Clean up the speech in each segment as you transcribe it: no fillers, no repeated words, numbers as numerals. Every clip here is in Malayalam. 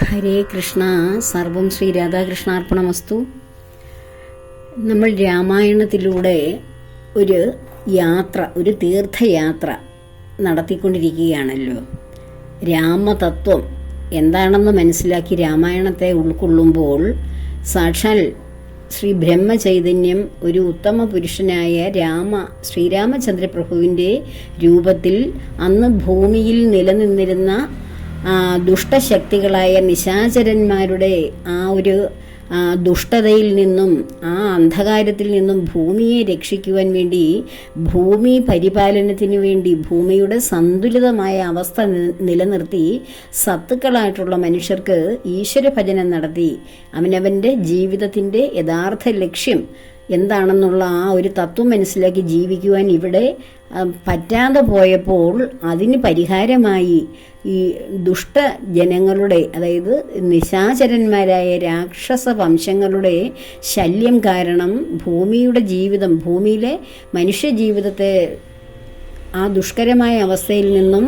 ഹരേ കൃഷ്ണ. സർവം ശ്രീ രാധാകൃഷ്ണാർപ്പണമസ്തു. നമ്മൾ രാമായണത്തിലൂടെ ഒരു തീർത്ഥയാത്ര നടത്തിക്കൊണ്ടിരിക്കുകയാണല്ലോ. രാമതത്വം എന്താണെന്ന് മനസ്സിലാക്കി രാമായണത്തെ ഉൾക്കൊള്ളുമ്പോൾ സാക്ഷാൽ ശ്രീ ബ്രഹ്മചൈതന്യം ഒരു ഉത്തമ പുരുഷനായ ശ്രീരാമചന്ദ്രപ്രഭുവിൻ്റെ രൂപത്തിൽ അന്ന് ഭൂമിയിൽ നിലനിന്നിരുന്ന ദുഷ്ടശക്തികളായ നിശാചരന്മാരുടെ ആ ഒരു ദുഷ്ടതയിൽ നിന്നും ആ അന്ധകാരത്തിൽ നിന്നും ഭൂമിയെ രക്ഷിക്കുവാൻ വേണ്ടി, ഭൂമി പരിപാലനത്തിന് വേണ്ടി, ഭൂമിയുടെ സന്തുലിതമായ അവസ്ഥ നിലനിർത്തി സത്തുക്കളായിട്ടുള്ള മനുഷ്യർക്ക് ഈശ്വരഭജനം നടത്തി അവനവൻ്റെ ജീവിതത്തിൻ്റെ യഥാർത്ഥ ലക്ഷ്യം എന്താണെന്നുള്ള ആ ഒരു തത്വം മനസ്സിലാക്കി ജീവിക്കുവാൻ ഇവിടെ പറ്റാതെ പോയപ്പോൾ അതിന് പരിഹാരമായി ഈ ദുഷ്ടജനങ്ങളുടെ, അതായത് നിശാചരന്മാരായ രാക്ഷസ വംശങ്ങളുടെ ശല്യം കാരണം ഭൂമിയിലെ മനുഷ്യജീവിതത്തെ ആ ദുഷ്കരമായ അവസ്ഥയിൽ നിന്നും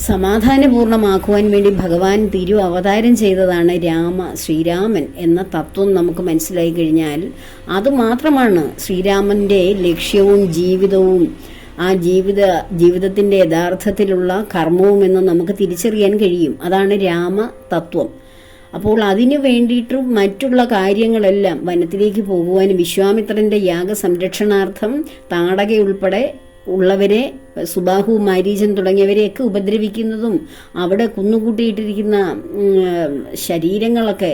സമാധാനപൂർണമാക്കുവാൻ വേണ്ടി ഭഗവാൻ അവതാരം ചെയ്തതാണ് ശ്രീരാമൻ എന്ന തത്വം നമുക്ക് മനസ്സിലായി കഴിഞ്ഞാൽ അതുമാത്രമാണ് ശ്രീരാമൻ്റെ ലക്ഷ്യവും ജീവിതവും, ആ ജീവിതത്തിൻ്റെ യഥാർത്ഥത്തിലുള്ള കർമ്മവും എന്ന് നമുക്ക് തിരിച്ചറിയാൻ കഴിയും. അതാണ് രാമതത്വം. അപ്പോൾ അതിനു വേണ്ടിയിട്ടും മറ്റുള്ള കാര്യങ്ങളെല്ലാം വനത്തിലേക്ക് പോകുവാനും വിശ്വാമിത്രൻ്റെ യാഗസംരക്ഷണാർത്ഥം താടകയുൾപ്പെടെ ഉള്ളവരെ, സുബാഹു, മാരീചൻ തുടങ്ങിയവരെയൊക്കെ ഉപദ്രവിക്കുന്നതും അവിടെ കുന്നുകൂട്ടിയിട്ടിരിക്കുന്ന ശരീരങ്ങളൊക്കെ,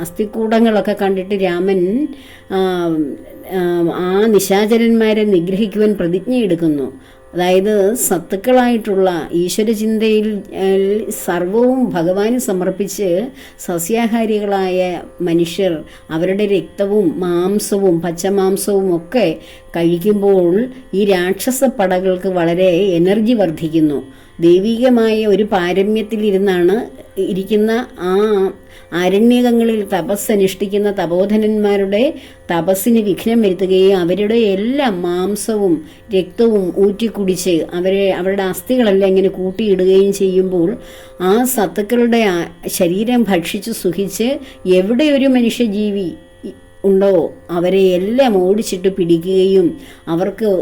അസ്ഥികൂടങ്ങളൊക്കെ കണ്ടിട്ട് രാമൻ ആ നിശാചരന്മാരെ നിഗ്രഹിക്കുവാൻ പ്രതിജ്ഞയെടുക്കുന്നു. അതായത് സത്തുക്കളായിട്ടുള്ള ഈശ്വരചിന്തയിൽ സർവവും ഭഗവാന് സമർപ്പിച്ച് സസ്യാഹാരികളായ മനുഷ്യർ അവരുടെ രക്തവും മാംസവും പച്ചമാംസവും ഒക്കെ കഴിക്കുമ്പോൾ ഈ രാക്ഷസ പടകൾക്ക് വളരെ എനർജി വർദ്ധിക്കുന്നു. ദൈവികമായ ഒരു ഇരിക്കുന്ന ആ അരണ്യകങ്ങളിൽ തപസ്സനുഷ്ഠിക്കുന്ന തപോധനന്മാരുടെ തപസ്സിന് വിഘ്നം വരുത്തുകയും അവരുടെ എല്ലാ മാംസവും രക്തവും ഊറ്റിക്കുടിച്ച് അവരുടെ അസ്ഥികളെല്ലാം ഇങ്ങനെ കൂട്ടിയിടുകയും ചെയ്യുമ്പോൾ ആ സത്തുക്കളുടെ ശരീരം ഭക്ഷിച്ച് സുഖിച്ച് എവിടെ ഒരു മനുഷ്യജീവി ഉണ്ടോ അവരെ എല്ലാം ഓടിച്ചിട്ട് പിടിക്കുകയും അവർക്ക്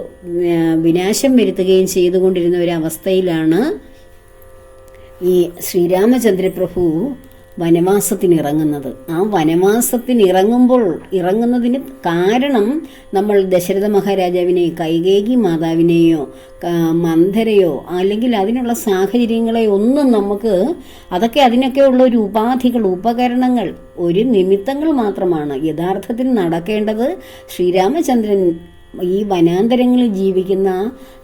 വിനാശം വരുത്തുകയും ചെയ്തുകൊണ്ടിരുന്ന ഒരവസ്ഥയിലാണ് ഈ ശ്രീരാമചന്ദ്രപ്രഭു വനവാസത്തിനിറങ്ങുന്നത്. ആ ഇറങ്ങുന്നതിന് കാരണം നമ്മൾ ദശരഥ മഹാരാജാവിനെ, കൈകേയി മാതാവിനെയോ മന്ധരയോ അല്ലെങ്കിൽ അതിനുള്ള സാഹചര്യങ്ങളെ ഒന്നും അതൊക്കെ അതിനൊക്കെയുള്ള ഒരു ഉപാധികൾ, ഉപകരണങ്ങൾ, ഒരു നിമിത്തങ്ങൾ മാത്രമാണ്. യഥാർത്ഥത്തിൽ നടക്കേണ്ടത് ശ്രീരാമചന്ദ്രൻ ഈ വനാന്തരങ്ങളിൽ ജീവിക്കുന്ന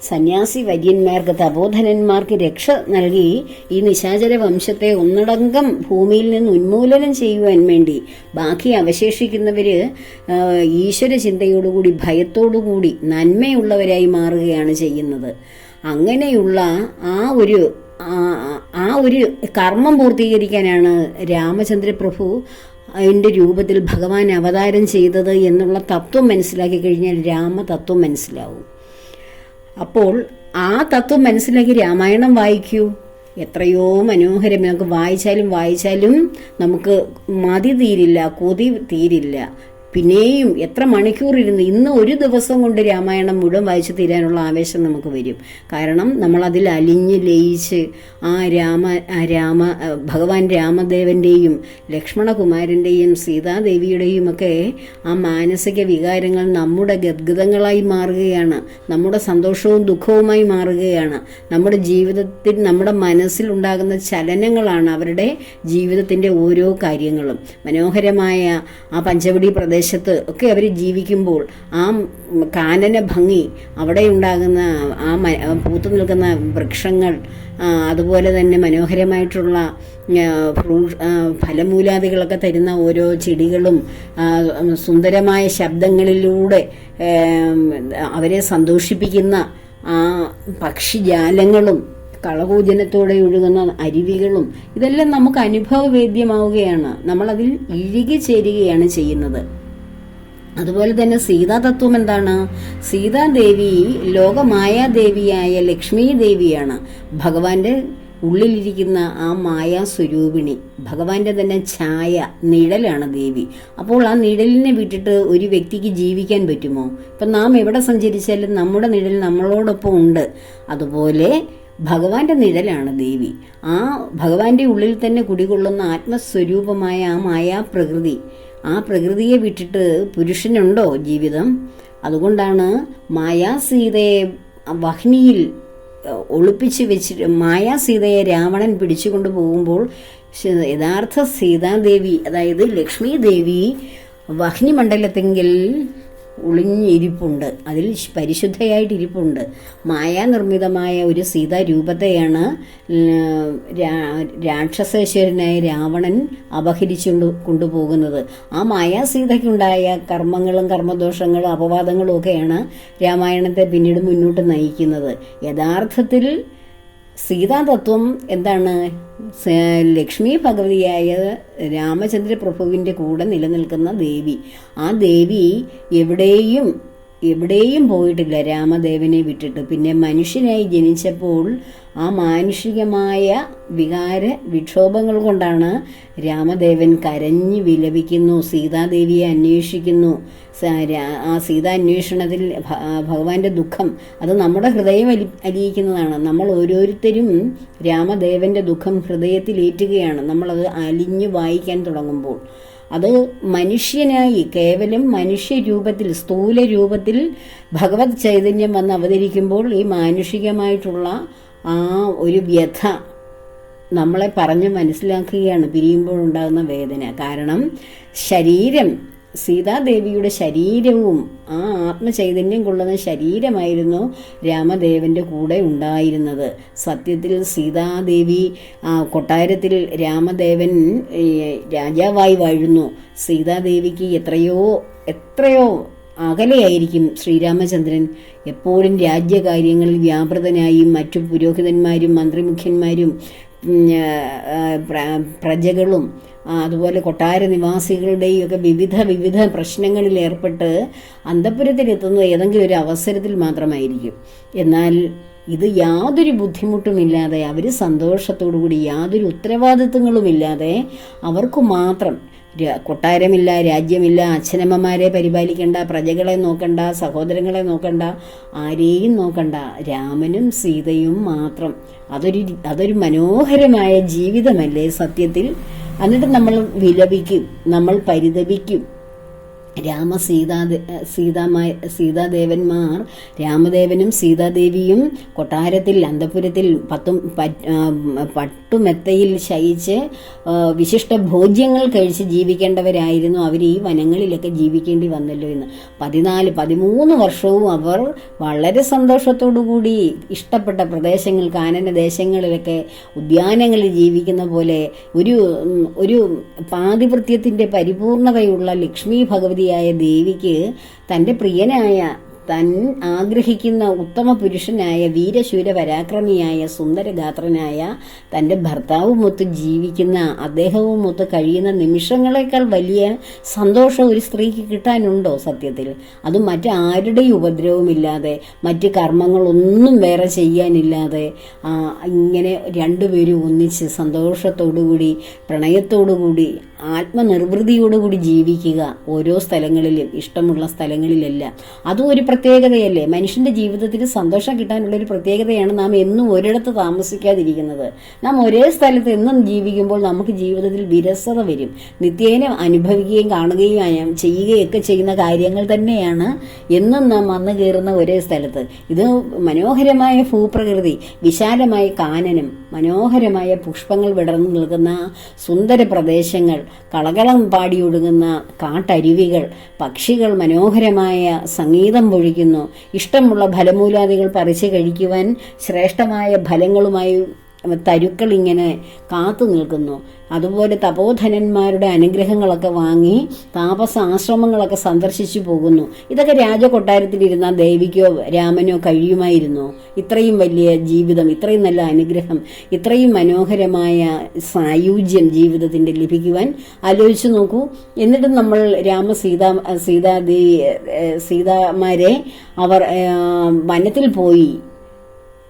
സന്യാസി വര്യന്മാർക്ക്, തപോധനന്മാർക്ക് രക്ഷ നൽകി ഈ നിശാചര വംശത്തെ ഒന്നടങ്കം ഭൂമിയിൽ നിന്ന് ഉന്മൂലനം ചെയ്യുവാൻ വേണ്ടി ബാക്കി അവശേഷിക്കുന്നവര് ഈശ്വര ചിന്തയോടുകൂടി, ഭയത്തോടുകൂടി നന്മയുള്ളവരായി മാറുകയാണ് ചെയ്യുന്നത്. അങ്ങനെയുള്ള ആ ഒരു കർമ്മം പൂർത്തീകരിക്കാനാണ് രാമചന്ദ്രപ്രഭു അതിൻ്റെ രൂപത്തിൽ ഭഗവാൻ അവതാരം ചെയ്തത് എന്നുള്ള തത്വം മനസ്സിലാക്കി കഴിഞ്ഞാൽ രാമതത്വം മനസ്സിലാവും. അപ്പോൾ ആ തത്വം മനസ്സിലാക്കി രാമായണം വായിക്കൂ. എത്രയോ മനോഹരം. നമുക്ക് വായിച്ചാലും നമുക്ക് മതി തീരില്ല, കൊതി തീരില്ല. പിന്നെയും എത്ര മണിക്കൂർ ഇന്ന് ഒരു ദിവസം കൊണ്ട് രാമായണം മുഴുവൻ വായിച്ചു തീരാനുള്ള ആവേശം നമുക്ക് വരും. കാരണം നമ്മളതിൽ അലിഞ്ഞ് ലയിച്ച് ഭഗവാൻ രാമദേവൻ്റെയും ലക്ഷ്മണകുമാരൻ്റെയും സീതാദേവിയുടെയും ഒക്കെ ആ മാനസിക വികാരങ്ങൾ നമ്മുടെ ഗദ്ഗതങ്ങളായി മാറുകയാണ്, നമ്മുടെ സന്തോഷവും ദുഃഖവുമായി മാറുകയാണ്. നമ്മുടെ ജീവിതത്തിൽ, നമ്മുടെ മനസ്സിലുണ്ടാകുന്ന ചലനങ്ങളാണ് അവരുടെ ജീവിതത്തിൻ്റെ ഓരോ കാര്യങ്ങളും. മനോഹരമായ ആ പഞ്ചവടി പ്രദേശത്ത് ഒക്കെ അവർ ജീവിക്കുമ്പോൾ ആ കാനന ഭംഗി, അവിടെ ഉണ്ടാകുന്ന ആ പൂത്തു നിൽക്കുന്ന വൃക്ഷങ്ങൾ, അതുപോലെ തന്നെ മനോഹരമായിട്ടുള്ള ഫലമൂലാദികളൊക്കെ തരുന്ന ഓരോ ചെടികളും സുന്ദരമായ ശബ്ദങ്ങളിലൂടെ അവരെ സന്തോഷിപ്പിക്കുന്ന ആ പക്ഷിജാലങ്ങളും കളകൂജനത്തോടെ ഒഴുകുന്ന അരുവികളും ഇതെല്ലാം നമുക്ക് അനുഭവവേദ്യമാവുകയാണ്. നമ്മളതിൽ ഇഴുകി ചേരുകയാണ് ചെയ്യുന്നത്. അതുപോലെ തന്നെ സീതാതത്വം എന്താണ്? സീതാദേവി ലോകമായാദേവിയായ ലക്ഷ്മി ദേവിയാണ്. ഭഗവാന്റെ ഉള്ളിലിരിക്കുന്ന ആ മായാസ്വരൂപിണി, ഭഗവാന്റെ തന്നെ ഛായ, നിഴലാണ് ദേവി. അപ്പോൾ ആ നിഴലിനെ വിട്ടിട്ട് ഒരു വ്യക്തിക്ക് ജീവിക്കാൻ പറ്റുമോ? ഇപ്പം നാം എവിടെ സഞ്ചരിച്ചാലും നമ്മുടെ നിഴൽ നമ്മളോടൊപ്പം ഉണ്ട്. അതുപോലെ ഭഗവാന്റെ നിഴലാണ് ദേവി. ആ ഭഗവാന്റെ ഉള്ളിൽ തന്നെ കുടികൊള്ളുന്ന ആത്മസ്വരൂപമായ ആ മായാപ്രകൃതി, ആ പ്രകൃതിയെ വിട്ടിട്ട് പുരുഷനുണ്ടോ ജീവിതം? അതുകൊണ്ടാണ് മായാസീതയെ വഹ്നിയിൽ ഒളിപ്പിച്ച് വെച്ചിട്ട് മായാസീതയെ രാവണൻ പിടിച്ചുകൊണ്ട് പോകുമ്പോൾ യഥാർത്ഥ സീതാദേവി, അതായത് ലക്ഷ്മി ദേവി വഹ്നി മണ്ഡലത്തെങ്കിൽ ഒളിഞ്ഞിരിപ്പുണ്ട്, അതിൽ പരിശുദ്ധയായിട്ടിരിപ്പുണ്ട്. മായാനിർമ്മിതമായ ഒരു സീതാരൂപത്തെയാണ് രാക്ഷസേശ്വരനായ രാവണൻ അപഹരിച്ചു കൊണ്ടുപോകുന്നത്. ആ മായാസീതയ്ക്കുണ്ടായ കർമ്മങ്ങളും കർമ്മദോഷങ്ങളും അപവാദങ്ങളും ഒക്കെയാണ് രാമായണത്തെ പിന്നീട് മുന്നോട്ട് നയിക്കുന്നത്. യഥാർത്ഥത്തിൽ സീതാതത്വം എന്താണ്? ലക്ഷ്മി ഭഗവതിയായ രാമചന്ദ്ര പ്രഭുവിൻ്റെ കൂടെ നിലനിൽക്കുന്ന ദേവി. ആ ദേവി എവിടെയും പോയിട്ടില്ല രാമദേവനെ വിട്ടിട്ട്. പിന്നെ മനുഷ്യനായി ജനിച്ചപ്പോൾ ആ മാനുഷികമായ വികാര വിക്ഷോഭങ്ങൾ കൊണ്ടാണ് രാമദേവൻ കരഞ്ഞു വിലപിക്കുന്നു, സീതാദേവിയെ അന്വേഷിക്കുന്നു. ആ സീതാന്വേഷണത്തിൽ ഭഗവാന്റെ ദുഃഖം അത് നമ്മുടെ ഹൃദയം അലിയിക്കുന്നതാണ്. നമ്മൾ ഓരോരുത്തരും രാമദേവന്റെ ദുഃഖം ഹൃദയത്തിലേറ്റുകയാണ് നമ്മളത് അലിഞ്ഞു വായിക്കാൻ തുടങ്ങുമ്പോൾ. അത് മനുഷ്യനായി കേവലം മനുഷ്യരൂപത്തിൽ, സ്ഥൂല രൂപത്തിൽ ഭഗവത് ചൈതന്യം വന്ന് അവതരിക്കുമ്പോൾ ഈ മാനുഷികമായിട്ടുള്ള ആ ഒരു വ്യഥ നമ്മളെ പറഞ്ഞ് മനസ്സിലാക്കുകയാണ് പിരിയുമ്പോഴുണ്ടാകുന്ന വേദന. കാരണം ശരീരം, സീതാദേവിയുടെ ശരീരവും ആ ആത്മചൈതന്യം കൊള്ളുന്ന ശരീരമായിരുന്നു രാമദേവന്റെ കൂടെ ഉണ്ടായിരുന്നത്. സത്യത്തിൽ സീതാദേവി കൊട്ടാരത്തിൽ രാമദേവൻ രാജാവായി വാഴുന്നു. സീതാദേവിക്ക് എത്രയോ അകലെയായിരിക്കും ശ്രീരാമചന്ദ്രൻ. എപ്പോഴും രാജ്യകാര്യങ്ങളിൽ വ്യാപൃതനായും മറ്റു പുരോഹിതന്മാരും മന്ത്രിമുഖ്യന്മാരും പ്രജകളും അതുപോലെ കൊട്ടാര നിവാസികളുടെയും ഒക്കെ വിവിധ പ്രശ്നങ്ങളിൽ ഏർപ്പെട്ട് അന്തഃപുരത്തിലെത്തുന്നത് ഏതെങ്കിലും ഒരു അവസരത്തിൽ മാത്രമായിരിക്കും. എന്നാൽ ഇത് യാതൊരു ബുദ്ധിമുട്ടുമില്ലാതെ അവർ സന്തോഷത്തോടുകൂടി യാതൊരു ഉത്തരവാദിത്വങ്ങളുമില്ലാതെ അവർക്ക് മാത്രം കൊട്ടാരമില്ല, രാജ്യമില്ല, അച്ഛനമ്മമാരെ പരിപാലിക്കേണ്ട, പ്രജകളെ നോക്കണ്ട, സഹോദരങ്ങളെ നോക്കണ്ട, ആരെയും നോക്കണ്ട, രാമനും സീതയും മാത്രം. അതൊരു മനോഹരമായ ജീവിതമല്ലേ സത്യത്തിൽ? എന്നിട്ട് നമ്മൾ വിലപിക്കും, നമ്മൾ പരിതപിക്കും. സീതാദേവന്മാർ, രാമദേവനും സീതാദേവിയും കൊട്ടാരത്തിൽ അന്തഃപുരത്തിൽ പട്ടുമെത്തയിൽ ശയിച്ച് വിശിഷ്ട ഭോജ്യങ്ങൾ കഴിച്ച് ജീവിക്കേണ്ടവരായിരുന്നു. അവർ ഈ വനങ്ങളിലൊക്കെ ജീവിക്കേണ്ടി വന്നല്ലോ എന്ന്. 13 വർഷവും അവർ വളരെ സന്തോഷത്തോടുകൂടി ഇഷ്ടപ്പെട്ട പ്രദേശങ്ങൾ, കാനന ദേശങ്ങളിലൊക്കെ ഉദ്യാനങ്ങളിൽ ജീവിക്കുന്ന പോലെ ഒരു പാതിവൃത്യത്തിൻ്റെ പരിപൂർണതയുള്ള ലക്ഷ്മി ഭഗവതിയായ ദേവിക്ക് തൻ്റെ പ്രിയനായ, താൻ ആഗ്രഹിക്കുന്ന ഉത്തമ പുരുഷനായ, വീരശൂര പരാക്രമിയായ, സുന്ദരഗാത്രനായ തൻ്റെ ഭർത്താവുമൊത്ത് ജീവിക്കുന്ന, അദ്ദേഹവുമൊത്ത് കഴിയുന്ന നിമിഷങ്ങളെക്കാൾ വലിയ സന്തോഷം ഒരു സ്ത്രീക്ക് കിട്ടാനുണ്ടോ സത്യത്തിൽ? അതും മറ്റാരുടെയും ഉപദ്രവമില്ലാതെ, മറ്റ് കർമ്മങ്ങളൊന്നും വേറെ ചെയ്യാനില്ലാതെ ഇങ്ങനെ രണ്ടുപേരും ഒന്നിച്ച് സന്തോഷത്തോടുകൂടി, പ്രണയത്തോടുകൂടി, ആത്മനിർവൃതിയോടുകൂടി ജീവിക്കുക ഓരോ സ്ഥലങ്ങളിലും, ഇഷ്ടമുള്ള സ്ഥലങ്ങളിലെല്ലാം. അതും ഒരു പ്രത്യേകതയല്ലേ? മനുഷ്യന്റെ ജീവിതത്തിൽ സന്തോഷം കിട്ടാനുള്ളൊരു പ്രത്യേകതയാണ് നാം എന്നും ഒരിടത്ത് താമസിക്കാതിരിക്കുന്നത്. നാം ഒരേ സ്ഥലത്ത് എന്നും ജീവിക്കുമ്പോൾ നമുക്ക് ജീവിതത്തിൽ വിരസത വരും. നിത്യേന അനുഭവിക്കുകയും കാണുകയും ചെയ്യുകയൊക്കെ ചെയ്യുന്ന കാര്യങ്ങൾ തന്നെയാണ് എന്നും നാം വന്നു കയറുന്ന ഒരേ സ്ഥലത്ത്. ഇത് മനോഹരമായ ഭൂപ്രകൃതി, വിശാലമായ കാനനം, മനോഹരമായ പുഷ്പങ്ങൾ വിടർന്നു നിൽക്കുന്ന സുന്ദര പ്രദേശങ്ങൾ, കളകളം പാടിയൊടുങ്ങുന്ന കാട്ടരുവികൾ, പക്ഷികൾ മനോഹരമായ സംഗീതം പൊഴിക്കുന്നു. ഇഷ്ടമുള്ള ഫലമൂലാദികൾ പറിച്ച് കഴിക്കുവാൻ ശ്രേഷ്ഠമായ ഫലങ്ങളുമായി തരുക്കൾ ഇങ്ങനെ കാത്തു നിൽക്കുന്നു. അതുപോലെ തപോധനന്മാരുടെ അനുഗ്രഹങ്ങളൊക്കെ വാങ്ങി താപസ ആശ്രമങ്ങളൊക്കെ സന്ദർശിച്ചു പോകുന്നു. ഇതൊക്കെ രാജകൊട്ടാരത്തിലിരുന്ന ദേവിക്കോ രാമനോ കഴിയുമായിരുന്നോ? ഇത്രയും വലിയ ജീവിതം, ഇത്രയും നല്ല അനുഗ്രഹം, ഇത്രയും മനോഹരമായ സായുജ്യം ജീവിതത്തിൻ്റെ ലഭിക്കുവാൻ ആലോചിച്ചു നോക്കൂ. എന്നിട്ടും നമ്മൾ സീതാമാരെ അവർ വനത്തിൽ പോയി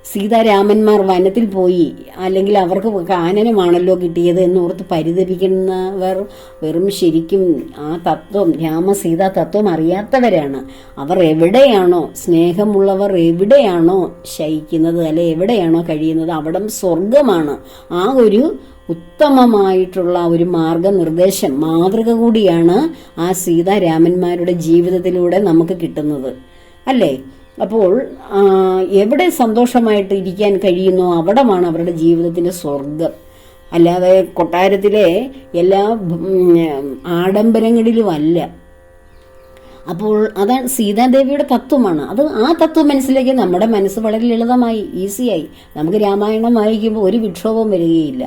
സീതാരാമന്മാർ വനത്തിൽ പോയി, അല്ലെങ്കിൽ അവർക്ക് കാനനമാണല്ലോ കിട്ടിയത് എന്നോർത്ത് പരിതപിക്കുന്നവർ വെറും ശരിക്കും ആ തത്വം, രാമസീതാ തത്വം അറിയാത്തവരാണ്. അവർ എവിടെയാണോ, സ്നേഹമുള്ളവർ എവിടെയാണോ ശയിക്കുന്നത്, അല്ലെ എവിടെയാണോ കഴിയുന്നത്, അവിടം സ്വർഗമാണ്. ആ ഒരു ഉത്തമമായിട്ടുള്ള ഒരു മാർഗനിർദ്ദേശം, മാതൃക കൂടിയാണ് ആ സീതാരാമന്മാരുടെ ജീവിതത്തിലൂടെ നമുക്ക് കിട്ടുന്നത്, അല്ലേ? അപ്പോൾ എവിടെ സന്തോഷമായിട്ട് ഇരിക്കാൻ കഴിയുന്നോ അവിടമാണ് അവരുടെ ജീവിതത്തിന്റെ സ്വർഗം. അല്ലാതെ കൊട്ടാരത്തിലെ എല്ലാ ആഡംബരങ്ങളിലുമല്ല. അപ്പോൾ അതാണ് സീതാദേവിയുടെ തത്വമാണ് അത്. ആ തത്വം മനസ്സിലാക്കി നമ്മുടെ മനസ്സ് വളരെ ലളിതമായി, ഈസിയായി. നമുക്ക് രാമായണം വായിക്കുമ്പോൾ ഒരു വിക്ഷോഭവും വരികയില്ല,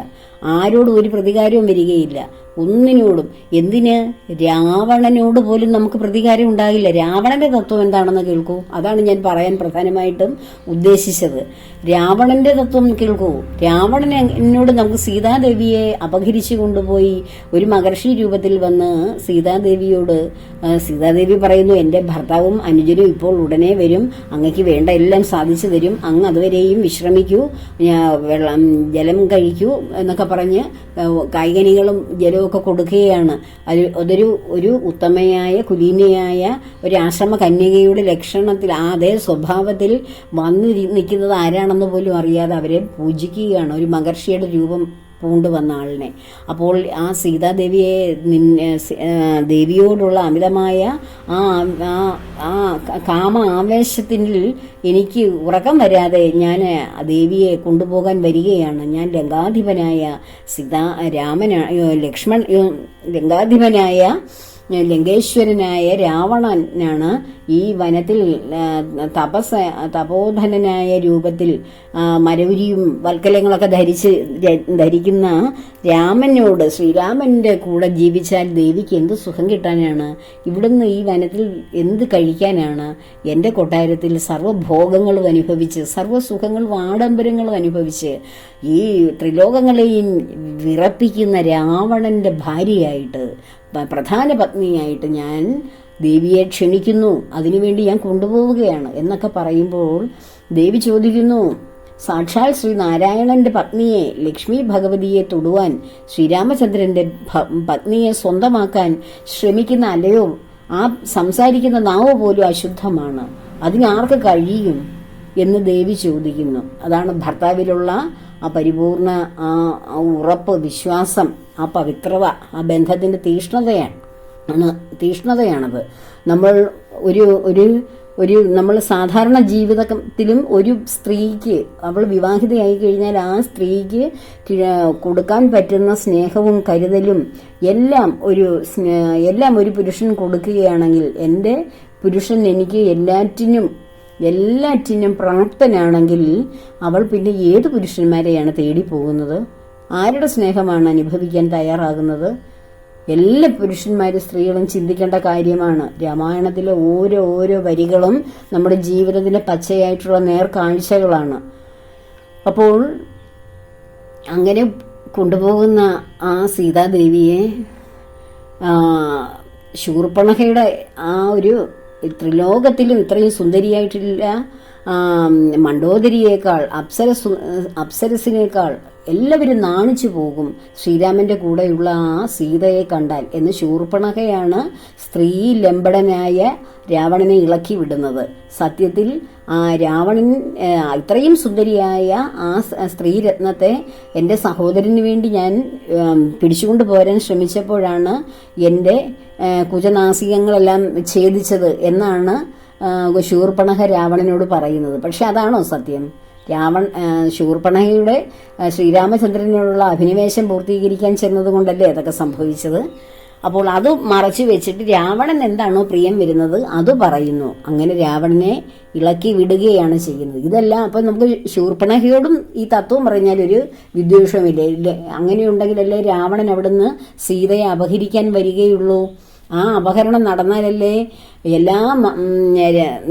ആരോടും ഒരു പ്രതികാരവും വരികയില്ല, ഒന്നിനോടും. എന്തിന്? രാവണനോട് പോലും നമുക്ക് പ്രതികാരം ഉണ്ടാകില്ല. രാവണന്റെ തത്വം എന്താണെന്ന് കേൾക്കൂ. അതാണ് ഞാൻ പറയാൻ പ്രധാനമായിട്ടും ഉദ്ദേശിച്ചത്. രാവണന്റെ തത്വം കേൾക്കൂ. രാവണനോട് നമുക്ക് സീതാദേവിയെ അപഹരിച്ചു കൊണ്ടുപോയി ഒരു മഹർഷി രൂപത്തിൽ വന്ന് സീതാദേവിയോട്, സീതാദേവി പറയുന്നു, എൻ്റെ ഭർത്താവും അനുജനും ഇപ്പോൾ ഉടനെ വരും, അങ്ങക്ക് വേണ്ട എല്ലാം സാധിച്ചു തരും, അങ്ങ് അതുവരെയും വിശ്രമിക്കൂ, വെള്ളം ജലം കഴിക്കൂ എന്നൊക്കെ പറഞ്ഞ് കായികനികളും ജലവും ഒക്കെ കൊടുക്കുകയാണ്. ഒരു ഉത്തമയായ കുലീനയായ ഒരു ആശ്രമ കന്യകയുടെ ലക്ഷണത്തിൽ, അതേ സ്വഭാവത്തിൽ വന്നു നിൽക്കുന്നത് ആരാണെന്ന് പോലും അറിയാതെ അവരെ പൂജിക്കുകയാണ്, ഒരു മഹർഷിയുടെ രൂപം പൂണ്ടുവന്ന ആളിനെ. അപ്പോൾ ആ സീതാദേവിയെ, ദേവിയോടുള്ള അമിതമായ ആ കാമ ആവേശത്തിൽ എനിക്ക് ഉറക്കം വരാതെ ഞാൻ ദേവിയെ കൊണ്ടുപോകാൻ വരികയാണ്. ഞാൻ ലങ്കാധിപനായ ലങ്കേശ്വരനായ രാവണനാണ് ഈ വനത്തിൽ തപോധനനായ രൂപത്തിൽ മരവുരിയും വൽക്കലങ്ങളൊക്കെ ധരിക്കുന്ന രാമനോട്, ശ്രീരാമന്റെ കൂടെ ജീവിച്ചാൽ ദേവിക്ക് എന്ത് സുഖം കിട്ടാനാണ്? ഇവിടുന്ന് ഈ വനത്തിൽ എന്ത് കഴിക്കാനാണ്? എൻ്റെ കൊട്ടാരത്തിൽ സർവ്വഭോഗങ്ങളും അനുഭവിച്ച്, സർവ്വസുഖങ്ങളും ആഡംബരങ്ങളും അനുഭവിച്ച് ഈ ത്രിലോകങ്ങളെയും വിറപ്പിക്കുന്ന രാവണന്റെ ഭാര്യയായിട്ട്, പ്രധാന പത്നിയായിട്ട് ഞാൻ ദേവിയെ ക്ഷണിക്കുന്നു, അതിനുവേണ്ടി ഞാൻ കൊണ്ടുപോവുകയാണ് എന്നൊക്കെ പറയുമ്പോൾ ദേവി ചോദിക്കുന്നു, സാക്ഷാൽ ശ്രീനാരായണന്റെ പത്നിയെ, ലക്ഷ്മി ഭഗവതിയെ തൊടുവാൻ, ശ്രീരാമചന്ദ്രന്റെ പത്നിയെ സ്വന്തമാക്കാൻ ശ്രമിക്കുന്ന അല്ലയോ? ആ സംസാരിക്കുന്ന നാവ് പോലും അശുദ്ധമാണ്, അതിനാർക്ക് കഴിയും എന്ന് ദേവി ചോദിക്കുന്നു. അതാണ് ഭർത്താവിലുള്ള ആ പരിപൂർണ ആ ഉറപ്പ്, വിശ്വാസം, ആ പവിത്രത, ആ ബന്ധത്തിന്റെ തീഷ്ണതയാണത്. നമ്മൾ നമ്മൾ സാധാരണ ജീവിതത്തിലും ഒരു സ്ത്രീക്ക്, അവൾ വിവാഹിതയായി കഴിഞ്ഞാൽ ആ സ്ത്രീക്ക് കൊടുക്കാൻ പറ്റുന്ന സ്നേഹവും കരുതലും എല്ലാം ഒരു പുരുഷൻ കൊടുക്കുകയാണെങ്കിൽ, എൻ്റെ പുരുഷൻ എനിക്ക് എല്ലാറ്റിനും പ്രാപ്തനാണെങ്കിൽ അവൾ പിന്നെ ഏത് പുരുഷന്മാരെയാണ് തേടി പോകുന്നത്? ആരുടെ സ്നേഹമാണ് അനുഭവിക്കാൻ തയ്യാറാകുന്നത്? എല്ലാ പുരുഷന്മാരും സ്ത്രീകളും ചിന്തിക്കേണ്ട കാര്യമാണ്. രാമായണത്തിലെ ഓരോ വരികളും നമ്മുടെ ജീവിതത്തിലെ പച്ചയായിട്ടുള്ള നേർക്കാഴ്ചകളാണ്. അപ്പോൾ അങ്ങനെ കൊണ്ടുപോകുന്ന ആ സീതാദേവിയെ ശൂർപ്പണഖയുടെ ആ ഒരു ത്രിലോകത്തിലും ഇത്രയും സുന്ദരിയായിട്ടില്ല മണ്ഡോദരിയേക്കാൾ, അപ്സരസിനേക്കാൾ എല്ലാവരും നാണിച്ചു പോകും ശ്രീരാമന്റെ കൂടെയുള്ള ആ സീതയെ കണ്ടാൽ എന്ന് ശൂർപ്പണഖയാണ് സ്ത്രീ ലംബടനായ രാവണനെ ഇളക്കി വിടുന്നത്. സത്യത്തിൽ ആ രാവണൻ ഇത്രയും സുന്ദരിയായ ആ സ്ത്രീരത്നത്തെ എൻ്റെ സഹോദരന് വേണ്ടി ഞാൻ പിടിച്ചുകൊണ്ടു പോരാൻ ശ്രമിച്ചപ്പോഴാണ് എൻ്റെ കുജനാസികങ്ങളെല്ലാം ഛേദിച്ചത് എന്നാണ് ശൂർപ്പണഖ രാവണനോട് പറയുന്നത്. പക്ഷെ അതാണോ സത്യം? ശൂർപ്പണഖയുടെ ശ്രീരാമചന്ദ്രനോടുള്ള അഭിനിവേശം പൂർത്തീകരിക്കാൻ ചെന്നതുകൊണ്ടല്ലേ അതൊക്കെ സംഭവിച്ചത്. അപ്പോൾ അത് മറച്ചു വെച്ചിട്ട് രാവണൻ എന്താണോ പ്രിയം വരുന്നത് അത് പറയുന്നു. അങ്ങനെ രാവണനെ ഇളക്കി വിടുകയാണ് ചെയ്യുന്നത്. ഇതെല്ലാം അപ്പം നമുക്ക് ശൂർപ്പണഖയോടും ഈ തത്വം പറഞ്ഞാൽ ഒരു വിദ്വേഷമില്ലേ? അങ്ങനെയുണ്ടെങ്കിലല്ലേ രാവണൻ അവിടുന്ന് സീതയെ അപഹരിക്കാൻ വരികയുള്ളൂ. ആ അപഹരണം നടന്നാലല്ലേ എല്ലാ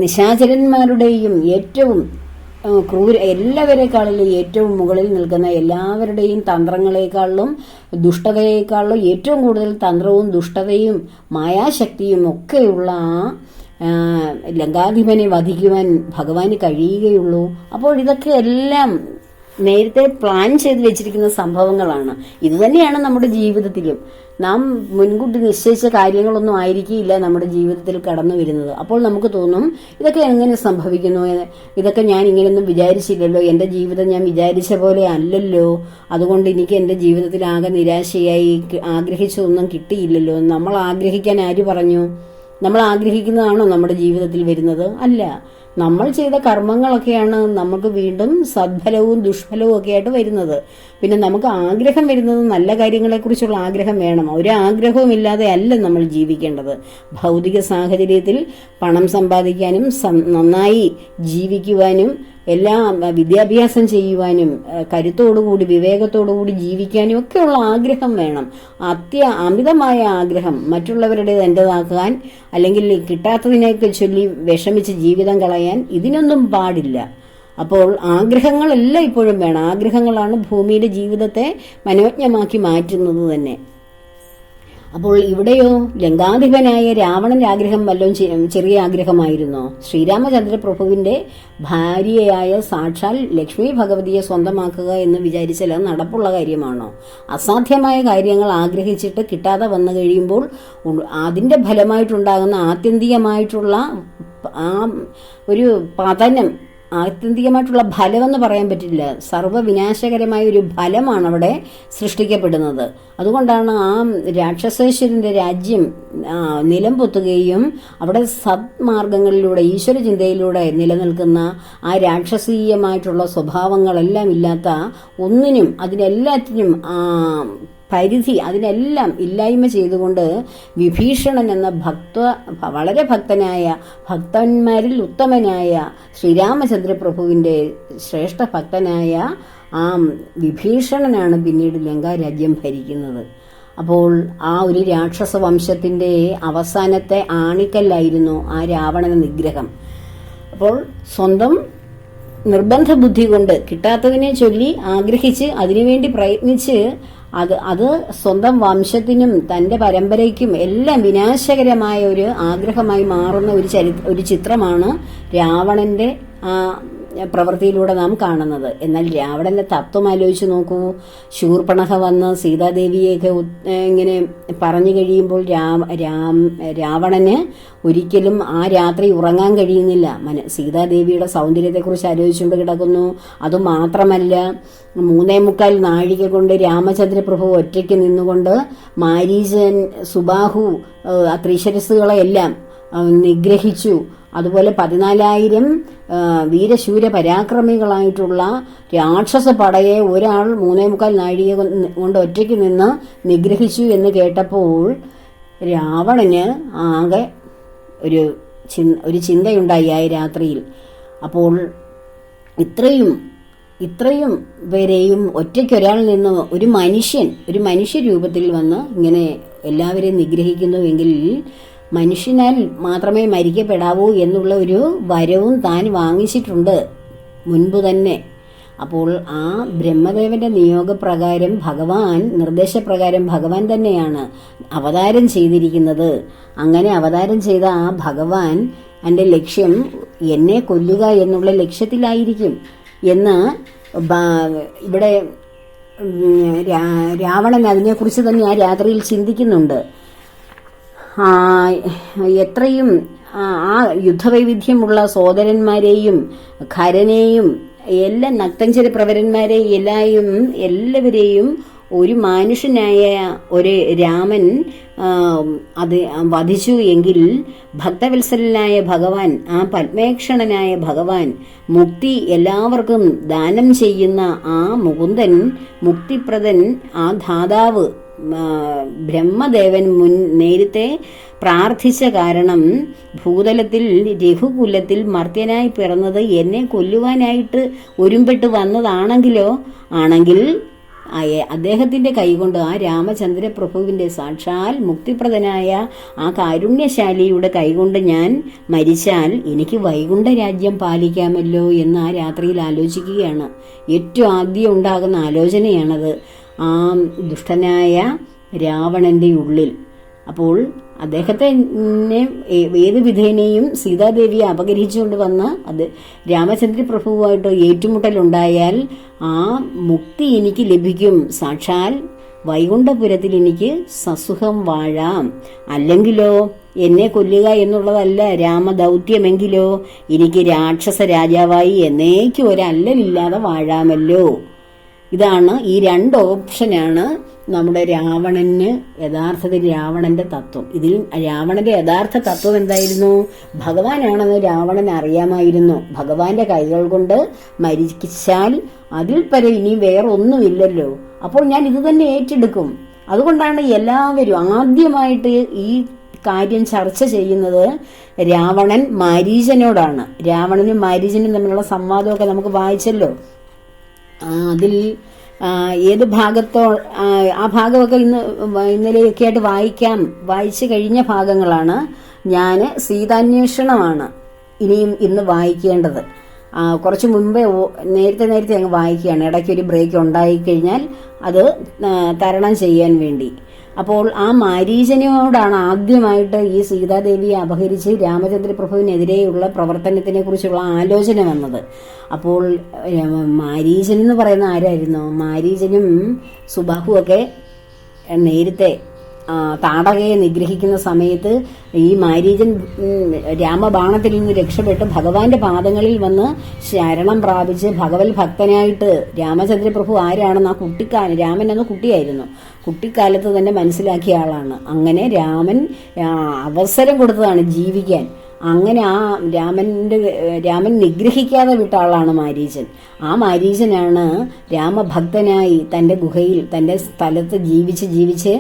നിശാചരന്മാരുടെയും ഏറ്റവും എല്ലാവരെക്കാളിലും ഏറ്റവും മുകളിൽ നിൽക്കുന്ന എല്ലാവരുടെയും തന്ത്രങ്ങളെക്കാളിലും ദുഷ്ടതയെക്കാളിലും ഏറ്റവും കൂടുതൽ തന്ത്രവും ദുഷ്ടതയും മായാശക്തിയും ഒക്കെയുള്ള ആ ലങ്കാധിപനെ വധിക്കുവാൻ ഭഗവാന് കഴിയുകയുള്ളൂ? അപ്പോൾ ഇതൊക്കെ എല്ലാം നേരത്തെ പ്ലാൻ ചെയ്ത് വെച്ചിരിക്കുന്ന സംഭവങ്ങളാണ്. ഇതുതന്നെയാണ് നമ്മുടെ ജീവിതത്തിലും. നാം മുൻകൂട്ടി നിശ്ചയിച്ച കാര്യങ്ങളൊന്നും ആയിരിക്കില്ല നമ്മുടെ ജീവിതത്തിൽ കടന്നു വരുന്നത്. അപ്പോൾ നമുക്ക് തോന്നും, ഇതൊക്കെ എങ്ങനെ സംഭവിക്കുന്നു, ഇതൊക്കെ ഞാൻ ഇങ്ങനെയൊന്നും വിചാരിച്ചില്ലല്ലോ, എൻ്റെ ജീവിതം ഞാൻ വിചാരിച്ച പോലെ അല്ലല്ലോ, അതുകൊണ്ട് എനിക്ക് എൻ്റെ ജീവിതത്തിൽ ആകെ നിരാശയായി, ആഗ്രഹിച്ചതൊന്നും കിട്ടിയില്ലല്ലോ. നമ്മൾ ആഗ്രഹിക്കാൻ ആര് പറഞ്ഞു? നമ്മൾ ആഗ്രഹിക്കുന്നതാണോ നമ്മുടെ ജീവിതത്തിൽ വരുന്നത്? അല്ല. നമ്മൾ ചെയ്ത കർമ്മങ്ങളൊക്കെയാണ് നമുക്ക് വീണ്ടും സദ്ഫലവും ദുഷ്ഫലവും ഒക്കെ ആയിട്ട് വരുന്നത്. പിന്നെ നമുക്ക് ആഗ്രഹം വരുന്നത് നല്ല കാര്യങ്ങളെക്കുറിച്ചുള്ള ആഗ്രഹം വേണം. ഒരാഗ്രഹവും ഇല്ലാതെ അല്ല നമ്മൾ ജീവിക്കേണ്ടത്. ഭൗതിക സാഹചര്യത്തിൽ പണം സമ്പാദിക്കാനും നന്നായി ജീവിക്കുവാനും എല്ലാം വിദ്യാഭ്യാസം ചെയ്യുവാനും കരുത്തോടുകൂടി വിവേകത്തോടുകൂടി ജീവിക്കാനും ഒക്കെയുള്ള ആഗ്രഹം വേണം. അമിതമായ ആഗ്രഹം, മറ്റുള്ളവരുടെ എന്റേതാക്കാൻ അല്ലെങ്കിൽ കിട്ടാത്തതിനെയൊക്കെ ചൊല്ലി വിഷമിച്ച് ജീവിതം കളയാൻ, ഇതിനൊന്നും പാടില്ല. അപ്പോൾ ആഗ്രഹങ്ങളെല്ലാം ഇപ്പോഴും വേണം. ആഗ്രഹങ്ങളാണ് ഭൂമിയിലെ ജീവിതത്തെ മനോജ്ഞമാക്കി മാറ്റുന്നത് തന്നെ. അപ്പോൾ ഇവിടെയോ ലങ്കാധിപനായ രാവണന്റെ ആഗ്രഹം വല്ലതും ചെറിയ ആഗ്രഹമായിരുന്നോ? ശ്രീരാമചന്ദ്ര പ്രഭുവിന്റെ ഭാര്യയായ സാക്ഷാൽ ലക്ഷ്മി ഭഗവതിയെ സ്വന്തമാക്കുക എന്ന് വിചാരിച്ചാൽ അത് നടപ്പുള്ള കാര്യമാണോ? അസാധ്യമായ കാര്യങ്ങൾ ആഗ്രഹിച്ചിട്ട് കിട്ടാതെ വന്നു കഴിയുമ്പോൾ അതിന്റെ ഫലമായിട്ടുണ്ടാകുന്ന ആത്യന്തികമായിട്ടുള്ള ആ ഒരു പതനം, ആത്യന്തികമായിട്ടുള്ള ഫലമെന്ന് പറയാൻ പറ്റില്ല, സർവ്വവിനാശകരമായ ഒരു ഫലമാണ് അവിടെ സൃഷ്ടിക്കപ്പെടുന്നത്. അതുകൊണ്ടാണ് ആ രാക്ഷസേശ്വരന്റെ രാജ്യം നിലം പൊത്തുകയും അവിടെ സത്മാർഗങ്ങളിലൂടെ ഈശ്വരചിന്തയിലൂടെ നിലനിൽക്കുന്ന ആ രാക്ഷസീയമായിട്ടുള്ള സ്വഭാവങ്ങളെല്ലാം ഇല്ലാത്ത ഒന്നിനും അതിനെല്ലാറ്റിനും പരിധി അതിനെല്ലാം ഇല്ലായ്മ ചെയ്തുകൊണ്ട് വിഭീഷണൻ എന്ന വളരെ ഭക്തനായ, ഭക്തന്മാരിൽ ഉത്തമനായ ശ്രീരാമചന്ദ്ര പ്രഭുവിന്റെ ശ്രേഷ്ഠ ഭക്തനായ ആ വിഭീഷണനാണ് പിന്നീട് ലങ്കാരാജ്യം ഭരിക്കുന്നത്. അപ്പോൾ ആ ഒരു രാക്ഷസ വംശത്തിന്റെ അവസാനത്തെ ആണിക്കല്ലായിരുന്നു ആ രാവണന നിഗ്രഹം. അപ്പോൾ സ്വന്തം നിർബന്ധ ബുദ്ധി കൊണ്ട് കിട്ടാത്തതിനെ ചൊല്ലി ആഗ്രഹിച്ച് അതിനുവേണ്ടി പ്രയത്നിച്ച് അത് സ്വന്തം വംശത്തിനും തന്റെ പരമ്പരയ്ക്കും എല്ലാം വിനാശകരമായ ഒരു ആഗ്രഹമായി മാറുന്ന ഒരു ചിത്രമാണ് രാവണന്റെ പ്രവൃത്തിയിലൂടെ നാം കാണുന്നത്. എന്നാൽ രാവണന്റെ തത്വം ആലോചിച്ച് നോക്കൂ. ശൂർപ്പണഖ വന്ന് സീതാദേവിയെയൊക്കെ ഇങ്ങനെ പറഞ്ഞു കഴിയുമ്പോൾ രാവണന് ഒരിക്കലും ആ രാത്രി ഉറങ്ങാൻ കഴിയുന്നില്ല. സീതാദേവിയുടെ സൗന്ദര്യത്തെക്കുറിച്ച് ആലോചിച്ചുകൊണ്ട് കിടക്കുന്നു. അതുമാത്രമല്ല, 3.25 നാഴിക കൊണ്ട് രാമചന്ദ്രപ്രഭു ഒറ്റയ്ക്ക് നിന്നുകൊണ്ട് മാരീചൻ, സുബാഹു, ത്രിശിരസ്സുകളെല്ലാം നിഗ്രഹിച്ചു. അതുപോലെ 14,000 വീരശൂര പരാക്രമികളായിട്ടുള്ള രാക്ഷസ പടയെ ഒരാൾ 3.25 നാഴിക കൊണ്ട് ഒറ്റയ്ക്ക് നിന്ന് നിഗ്രഹിച്ചു എന്ന് കേട്ടപ്പോൾ രാവണന് ആകെ ഒരു ചിന്തയുണ്ടായി ആ രാത്രിയിൽ. അപ്പോൾ ഇത്രയും പേരെയും ഒറ്റയ്ക്കൊരാൾ നിന്ന് ഒരു മനുഷ്യ രൂപത്തിൽ വന്ന് ഇങ്ങനെ എല്ലാവരെയും നിഗ്രഹിക്കുന്നുവെങ്കിൽ മനുഷ്യനാൽ മാത്രമേ മരിക്കപ്പെടാവൂ എന്നുള്ള ഒരു വരവും താൻ വാങ്ങിച്ചിട്ടുണ്ട് മുൻപ് തന്നെ. അപ്പോൾ ആ ബ്രഹ്മദേവന്റെ നിയോഗപ്രകാരം നിർദ്ദേശപ്രകാരം ഭഗവാൻ തന്നെയാണ് അവതാരം ചെയ്തിരിക്കുന്നത്. അങ്ങനെ അവതാരം ചെയ്ത ആ ഭഗവാൻ എൻ്റെ ലക്ഷ്യം എന്നെ കൊല്ലുക എന്നുള്ള ലക്ഷ്യത്തിലായിരിക്കും എന്ന് ഇവിടെ രാവണൻ അതിനെക്കുറിച്ച് തന്നെ ആ രാത്രിയിൽ ചിന്തിക്കുന്നുണ്ട്. എത്രയും ആ യുദ്ധവൈവിധ്യമുള്ള സോദരന്മാരെയും ഖരനെയും എല്ലാം നക്തഞ്ചര പ്രവരന്മാരെ എല്ലാവരെയും ഒരു മനുഷ്യനായ ഒരു രാമൻ അത് വധിച്ചു എങ്കിൽ ഭക്തവത്സലനായ ഭഗവാൻ, ആ പത്മേക്ഷണനായ ഭഗവാൻ, മുക്തി എല്ലാവർക്കും ദാനം ചെയ്യുന്ന ആ മുകുന്ദൻ, മുക്തിപ്രദൻ, ആ ധാതാവ് ബ്രഹ്മദേവൻ നേരത്തെ പ്രാർത്ഥിച്ച കാരണം ഭൂതലത്തിൽ രഘുകുലത്തിൽ മർത്യനായി പിറന്നത് എന്നെ കൊല്ലുവാനായിട്ട് ഒരുമ്പെട്ട് ആണെങ്കിൽ അദ്ദേഹത്തിന്റെ കൈകൊണ്ട്, ആ രാമചന്ദ്ര പ്രഭുവിന്റെ സാക്ഷാൽ മുക്തിപ്രദനായ ആ കാരുണ്യശാലിയുടെ കൈകൊണ്ട് ഞാൻ മരിച്ചാൽ എനിക്ക് വൈകുണ്ഠ രാജ്യം പാലിക്കാമല്ലോ എന്ന് ആ രാത്രിയിൽ ആലോചിക്കുകയാണ്. ഏറ്റവും ആദ്യം ഉണ്ടാകുന്ന ആലോചനയാണത് ആ ദുഷ്ടനായ രാവണന്റെ ഉള്ളിൽ. അപ്പോൾ അദ്ദേഹത്തെ ഏത് വിധേനയും സീതാദേവിയെ അപകരിച്ചുകൊണ്ട് വന്ന് അത് രാമചന്ദ്ര പ്രഭുവുമായിട്ട് ഏറ്റുമുട്ടലുണ്ടായാൽ ആ മുക്തി എനിക്ക് ലഭിക്കും, സാക്ഷാൽ വൈകുണ്ഠപുരത്തിൽ എനിക്ക് സസുഖം വാഴാം. അല്ലെങ്കിലോ എന്നെ കൊല്ലുക എന്നുള്ളതല്ല രാമദൗത്യമെങ്കിലോ എനിക്ക് രാക്ഷസ രാജാവായി എന്നേക്കും ഒരല്ലലില്ലാതെ വാഴാമല്ലോ. ഇതാണ് ഈ 2 ഓപ്ഷനാണ് നമ്മുടെ രാവണന് യഥാർത്ഥത്തിൽ രാവണന്റെ തത്വം. ഇതിൽ രാവണന്റെ യഥാർത്ഥ തത്വം എന്തായിരുന്നു? ഭഗവാനാണെന്ന് രാവണൻ അറിയാമായിരുന്നു. ഭഗവാന്റെ കൈകൾ കൊണ്ട് മരിച്ചാൽ അതിൽ പര ഇനി വേറെ ഒന്നുമില്ലല്ലോ, അപ്പോൾ ഞാൻ ഇത് തന്നെ ഏറ്റെടുക്കും. അതുകൊണ്ടാണ് എല്ലാവരും ആദ്യമായിട്ട് ഈ കാര്യം ചർച്ച ചെയ്യുന്നത് രാവണൻ മാരീചനോടാണ്. രാവണനും മാരീചനും തമ്മിലുള്ള സംവാദമൊക്കെ നമുക്ക് വായിച്ചല്ലോ. അതിൽ ഏത് ഭാഗത്തോ ആ ഭാഗമൊക്കെ ഇന്നലെയൊക്കെ ആയിട്ട് വായിച്ചു കഴിഞ്ഞ ഭാഗങ്ങളാണ്. ഞാൻ സീതാന്വേഷണമാണ് ഇന്ന് വായിക്കേണ്ടത്. കുറച്ച് മുമ്പേ നേരത്തെ അങ്ങ് വായിക്കുകയാണ്. ഇടയ്ക്കൊരു ബ്രേക്ക് ഉണ്ടായിക്കഴിഞ്ഞാൽ അത് തരണം ചെയ്യാൻ വേണ്ടി. അപ്പോൾ ആ മാരീചനയോടാണ് ആദ്യമായിട്ട് ഈ സീതാദേവിയെ അപഹരിച്ച് രാമചന്ദ്ര പ്രഭുവിനെതിരെയുള്ള പ്രവർത്തനത്തിനെ കുറിച്ചുള്ള ആലോചന വന്നത്. അപ്പോൾ മാരീചൻ എന്ന് പറയുന്ന ആരായിരുന്നു? മാരീചനും സുബാഹുവൊക്കെ നേരത്തെ താടകയെ നിഗ്രഹിക്കുന്ന സമയത്ത് ഈ മാരീചൻ രാമബാണത്തിൽ നിന്ന് രക്ഷപ്പെട്ട് ഭഗവാന്റെ പാദങ്ങളിൽ വന്ന് ശരണം പ്രാപിച്ച് ഭഗവത് ഭക്തനായിട്ട് രാമചന്ദ്ര പ്രഭു ആരാണെന്ന് രാമൻ എന്ന കുട്ടിയായിരുന്നു, കുട്ടിക്കാലത്ത് തന്നെ മനസ്സിലാക്കിയ ആളാണ്. അങ്ങനെ രാമൻ അവസരം കൊടുത്തതാണ് ജീവിക്കാൻ. അങ്ങനെ ആ രാമൻ നിഗ്രഹിക്കാതെ വിട്ട ആളാണ് മാരീചൻ. ആ മാരീചനാണ് രാമഭക്തനായി തന്റെ ഗുഹയിൽ തന്റെ സ്ഥലത്ത് ജീവിച്ച്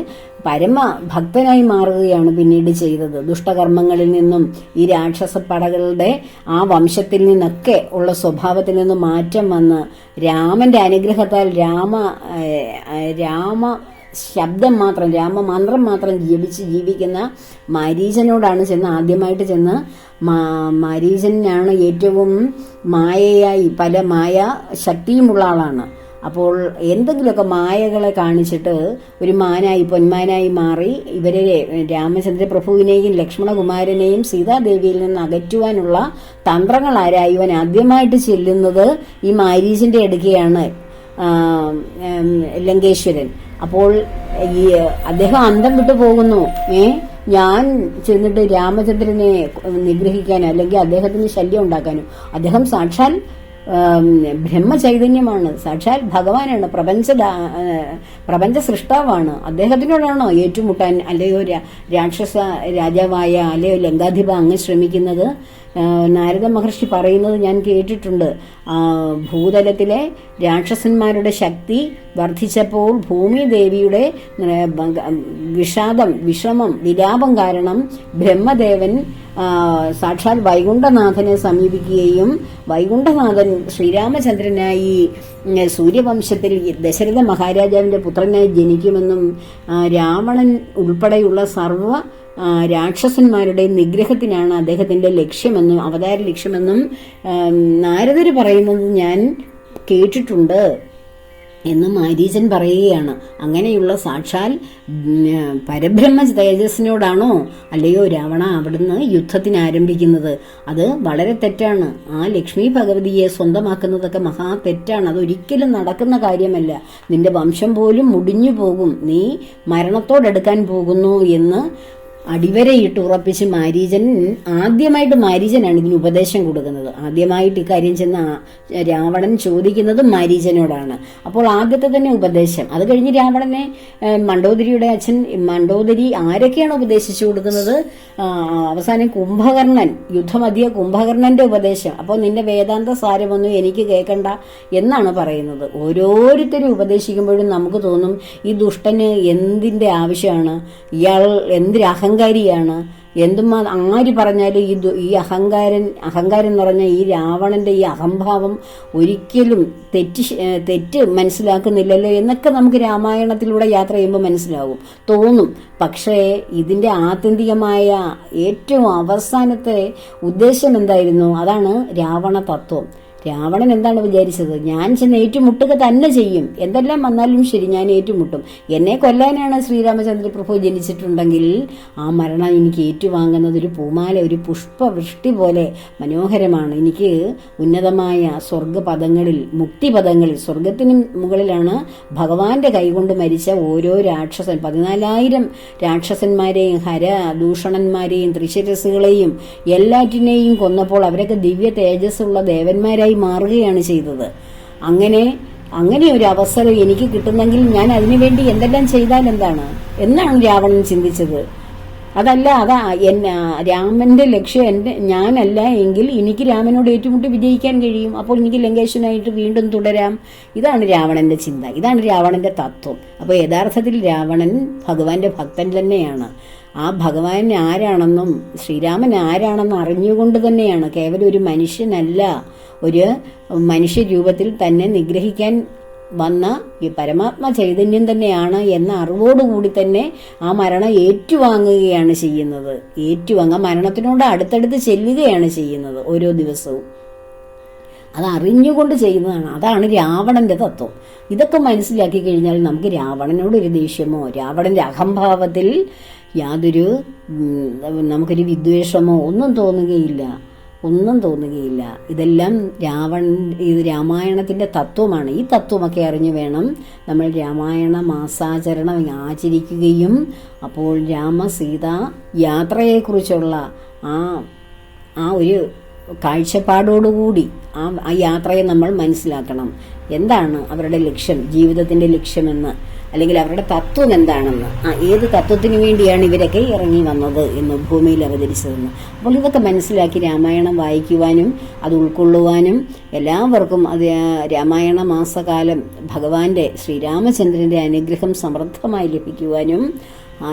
പരമഭക്തനായി മാറുകയാണ് പിന്നീട് ചെയ്തത്. ദുഷ്ടകർമ്മങ്ങളിൽ നിന്നും ഈ രാക്ഷസ പടകളുടെ ആ വംശത്തിൽ നിന്നൊക്കെ ഉള്ള സ്വഭാവത്തിൽ നിന്നും മാറ്റം വന്ന് രാമന്റെ അനുഗ്രഹത്താൽ രാമ ശബ്ദം മാത്രം രാമമന്ത്രം മാത്രം ജീവിക്കുന്ന മാരീചനോടാണ് ആദ്യമായിട്ട് ചെന്ന് മാരീചനാണ് ഏറ്റവും മായയായി പല മായ ശക്തിയുമുള്ള ആളാണ്. അപ്പോൾ എന്തെങ്കിലുമൊക്കെ മായകളെ കാണിച്ചിട്ട് ഒരു പൊന്മാനായി മാറി ഇവരെ രാമചന്ദ്ര പ്രഭുവിനെയും ലക്ഷ്മണകുമാരനെയും സീതാദേവിയിൽ നിന്ന് അകറ്റുവാനുള്ള തന്ത്രങ്ങൾ ആരായുവാൻ ആദ്യമായിട്ട് ചെല്ലുന്നത് ഈ മാരീചന്റെ അടുക്കെയാണ് ലങ്കേശ്വരൻ. അപ്പോൾ ഈ അദ്ദേഹം അന്തം വിട്ടു പോകുന്നു. ഞാൻ ചെന്നിട്ട് രാമചന്ദ്രനെ നിഗ്രഹിക്കാനോ അല്ലെങ്കിൽ അദ്ദേഹത്തിന് ശല്യം ഉണ്ടാക്കാനോ? അദ്ദേഹം സാക്ഷാൽ ബ്രഹ്മചൈതന്യമാണ്, സാക്ഷാൽ ഭഗവാനാണ്, പ്രപഞ്ച സൃഷ്ടാവാണ്. അദ്ദേഹത്തിനോടാണോ ഏറ്റുമുട്ടാൻ അല്ലയോ രാക്ഷസ രാജാവായ അല്ലയോ ലങ്കാധിപ അങ്ങ് ശ്രമിക്കുന്നത്? നാരദ മഹർഷി പറയുന്നത് ഞാൻ കേട്ടിട്ടുണ്ട്. ഭൂതലത്തിലെ രാക്ഷസന്മാരുടെ ശക്തി വർദ്ധിച്ചപ്പോൾ ഭൂമിദേവിയുടെ വിലാപം കാരണം ബ്രഹ്മദേവൻ സാക്ഷാൽ വൈകുണ്ഠനാഥനെ സമീപിക്കുകയും വൈകുണ്ഠനാഥൻ ശ്രീരാമചന്ദ്രനായി സൂര്യവംശത്തിൽ ദശരഥ മഹാരാജാവിന്റെ പുത്രനായി ജനിക്കുമെന്നും രാവണൻ ഉൾപ്പെടെയുള്ള സർവ്വ രാക്ഷസന്മാരുടെ നിഗ്രഹത്തിനാണ് അദ്ദേഹത്തിന്റെ ലക്ഷ്യമെന്നും അവതാര ലക്ഷ്യമെന്നും നാരദര് പറയുന്നത് ഞാൻ കേട്ടിട്ടുണ്ട് എന്ന് മാരീചൻ പറയുകയാണ്. അങ്ങനെയുള്ള സാക്ഷാൽ പരബ്രഹ്മ തേജസ്സിനോടാണോ അല്ലയോ രാവണ അവിടുന്ന് യുദ്ധത്തിന് ആരംഭിക്കുന്നത്? അത് വളരെ തെറ്റാണ്. ആ ലക്ഷ്മി ഭഗവതിയെ സ്വന്തമാക്കുന്നതൊക്കെ മഹാ തെറ്റാണ്. അതൊരിക്കലും നടക്കുന്ന കാര്യമല്ല. നിന്റെ വംശം പോലും മുടിഞ്ഞു പോകും, നീ മരണത്തോടെടുക്കാൻ പോകുന്നു എന്ന് അടിവരയിട്ട് ഉറപ്പിച്ച് ആദ്യമായിട്ട് മാരീചനാണ് ഇതിന് ഉപദേശം കൊടുക്കുന്നത്. ആദ്യമായിട്ട് ഇക്കാര്യം ചെന്ന് രാവണൻ ചോദിക്കുന്നത് മാരീചനോടാണ്. അപ്പോൾ ആദ്യത്തെ തന്നെ ഉപദേശം. അത് കഴിഞ്ഞ് രാവണനെ മണ്ഡോദരിയുടെ അച്ഛൻ മണ്ഡോദരി ആരൊക്കെയാണ് ഉപദേശിച്ചു കൊടുക്കുന്നത്? അവസാനം കുംഭകർണൻ, യുദ്ധമധ്യ കുംഭകർണന്റെ ഉപദേശം. അപ്പോൾ നിന്റെ വേദാന്ത സാരമൊന്നും എനിക്ക് കേൾക്കണ്ട എന്നാണ് പറയുന്നത്. ഓരോരുത്തരും ഉപദേശിക്കുമ്പോഴും നമുക്ക് തോന്നും ഈ ദുഷ്ടന് എന്തിന്റെ ആവശ്യമാണ്, ഇയാൾ അഹങ്കാരിയാണ്, ആര് പറഞ്ഞാലും ഈ അഹങ്കാരം നിറഞ്ഞ ഈ രാവണന്റെ ഈ അഹംഭാവം ഒരിക്കലും തെറ്റ് മനസ്സിലാക്കുന്നില്ലല്ലോ എന്നൊക്കെ നമുക്ക് രാമായണത്തിലൂടെ യാത്ര ചെയ്യുമ്പോൾ തോന്നും. പക്ഷേ ഇതിന്റെ ആത്യന്തികമായ ഏറ്റവും അവസാനത്തെ ഉദ്ദേശം എന്തായിരുന്നു? അതാണ് രാവണ തത്വം. രാവണൻ എന്താണ് വിചാരിച്ചത്? ഞാൻ ചെന്ന് ഏറ്റുമുട്ടുക തന്നെ ചെയ്യും, എന്തെല്ലാം വന്നാലും ശരി ഞാൻ ഏറ്റുമുട്ടും. എന്നെ കൊല്ലാനാണ് ശ്രീരാമചന്ദ്ര പ്രഭു ജനിച്ചിട്ടുണ്ടെങ്കിൽ ആ മരണം എനിക്ക് ഏറ്റുവാങ്ങുന്നത് ഒരു പൂമാല, ഒരു പുഷ്പവൃഷ്ടി പോലെ മനോഹരമാണ്. എനിക്ക് ഉന്നതമായ സ്വർഗപദങ്ങളിൽ, മുക്തിപദങ്ങളിൽ, സ്വർഗത്തിന് മുകളിലാണ് ഭഗവാന്റെ കൈകൊണ്ട് മരിച്ച ഓരോ രാക്ഷസൻ, 14,000 രാക്ഷസന്മാരെയും ഹരദൂഷണന്മാരെയും ത്രിശിരസുകളെയും എല്ലാറ്റിനെയും കൊന്നപ്പോൾ അവരൊക്കെ ദിവ്യ തേജസ്സുള്ള ദേവന്മാരായി മാറുകയാണ് ചെയ്തത്. അങ്ങനെ ഒരു അവസരം എനിക്ക് കിട്ടുന്നെങ്കിൽ ഞാൻ അതിനുവേണ്ടി എന്തെല്ലാം ചെയ്താൽ എന്താണ് എന്നാണ് രാവണൻ ചിന്തിച്ചത്. അതാ രാമന്റെ ലക്ഷ്യം ഞാനല്ല എങ്കിൽ എനിക്ക് രാമനോട് ഏറ്റുമുട്ടി വിജയിക്കാൻ കഴിയും. അപ്പോൾ എനിക്ക് ലങ്കേശനായിട്ട് വീണ്ടും തുടരാം. ഇതാണ് രാവണന്റെ ചിന്ത, ഇതാണ് രാവണന്റെ തത്വം. അപ്പോൾ യഥാർത്ഥത്തിൽ രാവണൻ ഭഗവാന്റെ ഭക്തൻ തന്നെയാണ്. ആ ഭഗവാൻ ആരാണെന്നും ശ്രീരാമൻ ആരാണെന്നും അറിഞ്ഞുകൊണ്ട് തന്നെയാണ്, കേവലം ഒരു മനുഷ്യനല്ല, ഒരു മനുഷ്യരൂപത്തിൽ തന്നെ നിഗ്രഹിക്കാൻ വന്ന ഈ പരമാത്മ ചൈതന്യം തന്നെയാണ് എന്ന അറിവോടുകൂടി തന്നെ ആ മരണം ഏറ്റുവാങ്ങുകയാണ് ചെയ്യുന്നത്. മരണത്തിനോട് അടുത്തടുത്ത് ചെല്ലുകയാണ് ചെയ്യുന്നത് ഓരോ ദിവസവും. അത് അറിഞ്ഞുകൊണ്ട് ചെയ്യുന്നതാണ്. അതാണ് രാവണന്റെ തത്വം. ഇതൊക്കെ മനസ്സിലാക്കി കഴിഞ്ഞാൽ നമുക്ക് രാവണനോടൊരു ദേഷ്യമോ രാവണന്റെ അഹംഭാവത്തിൽ യാതൊരു നമുക്കൊരു വിദ്വേഷമോ ഒന്നും തോന്നുകയില്ല. ഇതെല്ലാം ഇത് രാമായണത്തിൻ്റെ തത്വമാണ്. ഈ തത്വമൊക്കെ അറിഞ്ഞു വേണം നമ്മൾ രാമായണ മാസാചരണം ആചരിക്കുകയും അപ്പോൾ രാമസീത യാത്രയെക്കുറിച്ചുള്ള ആ ഒരു കാഴ്ചപ്പാടോടുകൂടി ആ യാത്രയെ നമ്മൾ മനസ്സിലാക്കണം. എന്താണ് അവരുടെ ലക്ഷ്യം, ജീവിതത്തിൻ്റെ ലക്ഷ്യമെന്ന്, അല്ലെങ്കിൽ അവരുടെ തത്വം എന്താണെന്ന്, ഏത് തത്വത്തിന് വേണ്ടിയാണ് ഇവരൊക്കെ ഇറങ്ങി വന്നത് എന്ന്, ഭൂമിയിൽ അവതരിച്ചതെന്ന്. അപ്പോൾ ഇതൊക്കെ മനസ്സിലാക്കി രാമായണം വായിക്കുവാനും അത് ഉൾക്കൊള്ളുവാനും എല്ലാവർക്കും അത് രാമായണ മാസകാലം ഭഗവാന്റെ ശ്രീരാമചന്ദ്രൻ്റെ അനുഗ്രഹം സമൃദ്ധമായി ലഭിക്കുവാനും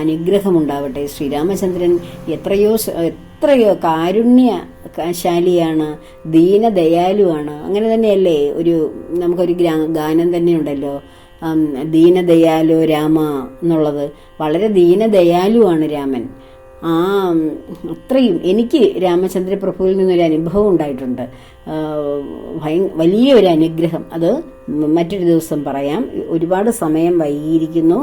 അനുഗ്രഹമുണ്ടാവട്ടെ. ശ്രീരാമചന്ദ്രൻ എത്രയോ കാരുണ്യശാലിയാണ്, ദീനദയാലുവാണ്. അങ്ങനെ തന്നെയല്ലേ നമുക്കൊരു ഗാനം തന്നെയുണ്ടല്ലോ, ദീനദയാലു രാമ എന്നുള്ളത്. വളരെ ദീനദയാലുവാണ് രാമൻ. അത്രയും എനിക്ക് രാമചന്ദ്ര പ്രഭുവിൽ നിന്നൊരു അനുഭവം ഉണ്ടായിട്ടുണ്ട്, വലിയൊരു അനുഗ്രഹം. അത് മറ്റൊരു ദിവസം പറയാം, ഒരുപാട് സമയം വൈകിയിരിക്കുന്നു.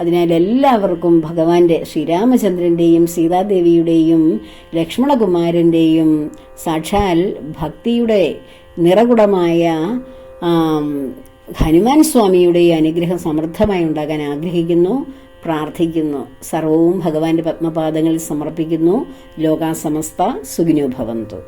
അതിനാൽ എല്ലാവർക്കും ഭഗവാന്റെ ശ്രീരാമചന്ദ്രൻ്റെയും സീതാദേവിയുടെയും ലക്ഷ്മണകുമാരൻ്റെയും സാക്ഷാൽ ഭക്തിയുടെ നിറകുടമായ ഹനുമാൻ സ്വാമിയുടെ അനുഗ്രഹം സമൃദ്ധമായി ഉണ്ടാകാൻ ആഗ്രഹിക്കുന്നു, പ്രാർത്ഥിക്കുന്നു. സർവവും ഭഗവാന്റെ പത്മപാദങ്ങളിൽ സമർപ്പിക്കുന്നു. ലോകാ സമസ്ത സുഖിനോ ഭവന്തു.